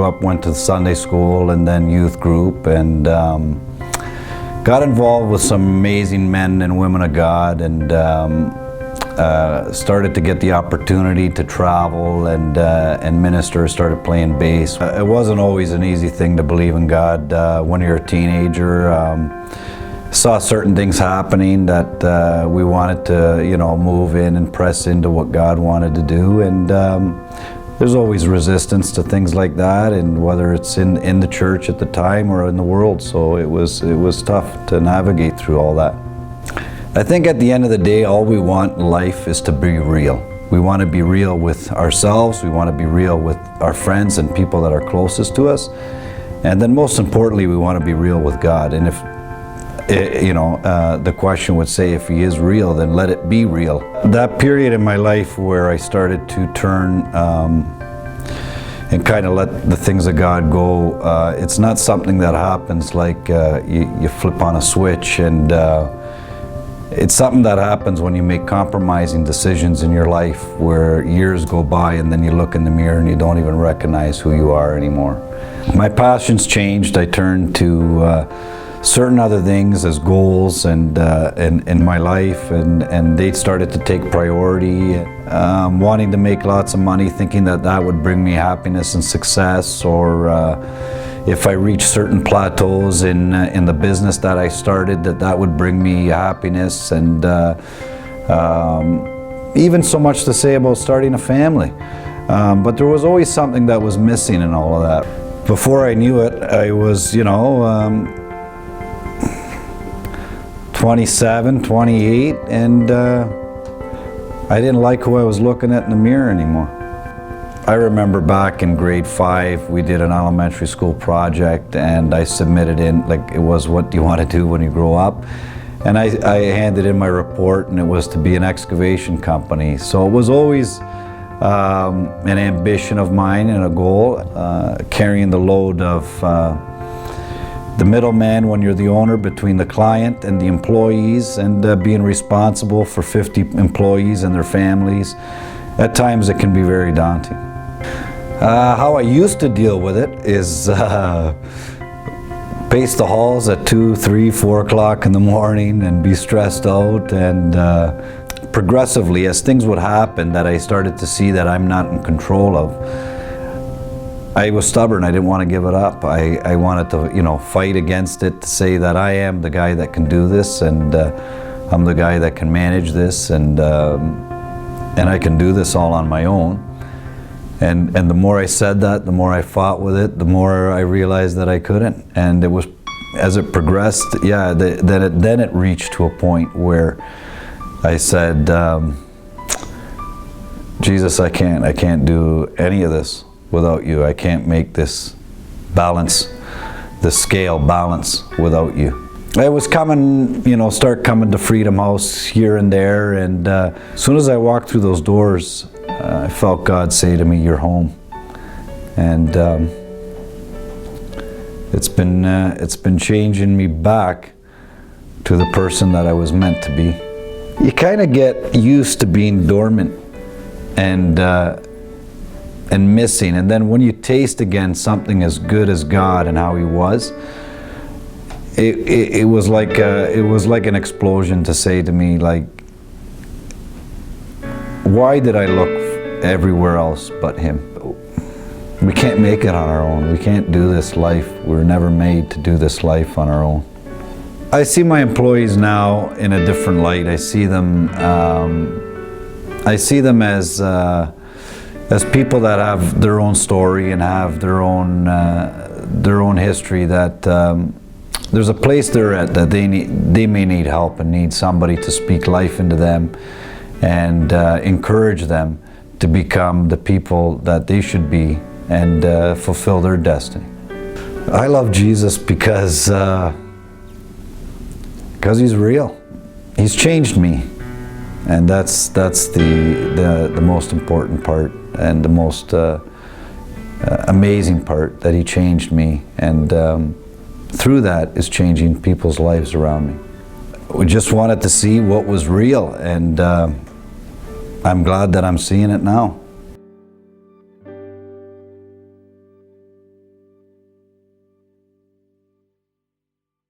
grew up, went to Sunday school and then youth group, and got involved with some amazing men and women of God, and started to get the opportunity to travel and minister, started playing bass. It wasn't always an easy thing to believe in God when you're a teenager. Saw certain things happening that we wanted to, move in and press into what God wanted to do, and there's always resistance to things like that, and whether it's in the church at the time or in the world. So it was tough to navigate through all that. I think at the end of the day, all we want in life is to be real. We want to be real with ourselves. We want to be real with our friends and people that are closest to us, and then most importantly, we want to be real with God. And if the question would say, if He is real, then let it be real. That period in my life where I started to turn and kind of let the things of God go, it's not something that happens like you flip on a switch, and it's something that happens when you make compromising decisions in your life where years go by and then you look in the mirror and you don't even recognize who you are anymore. My passions changed. I turned to certain other things as goals and in my life, and they started to take priority, wanting to make lots of money, thinking that would bring me happiness and success, or if I reached certain plateaus in the business that I started, that would bring me happiness, and even so much to say about starting a family. But there was always something that was missing in all of that. Before I knew it, I was, 27, 28, and I didn't like who I was looking at in the mirror anymore. I remember back in grade 5, we did an elementary school project, and I submitted in, like, it was, what do you want to do when you grow up? And I handed in my report, and it was to be an excavation company. So it was always an ambition of mine and a goal, carrying the load of the middleman when you're the owner between the client and the employees, and being responsible for 50 employees and their families. At times it can be very daunting. How I used to deal with it is pace the halls at 2, 3, 4 o'clock in the morning and be stressed out, and progressively, as things would happen that I started to see that I'm not in control of, I was stubborn. I didn't want to give it up. I wanted to, fight against it, to say that I am the guy that can do this, and I'm the guy that can manage this, and I can do this all on my own. And the more I said that, the more I fought with it, the more I realized that I couldn't. And it was, as it progressed, then it reached to a point where I said, Jesus, I can't do any of this without you. I can't make this balance, the scale balance without you. I was coming, start coming to Freedom House here and there, and as soon as I walked through those doors, I felt God say to me, "You're home." And it's been changing me back to the person that I was meant to be. You kind of get used to being dormant and missing, and then when you taste again something as good as God and how He was, it was like an explosion to say to me, like, why did I look everywhere else but Him? We can't make it on our own. We can't do this life. We're never made to do this life on our own. I see my employees now in a different light. I see them as people that have their own story and have their own history, that there's a place they're at that they may need help and need somebody to speak life into them and encourage them to become the people that they should be and fulfill their destiny. I love Jesus because He's real. He's changed me, and that's the most important part and the most amazing part, that He changed me, and through that is changing people's lives around me. We just wanted to see what was real, and I'm glad that I'm seeing it now.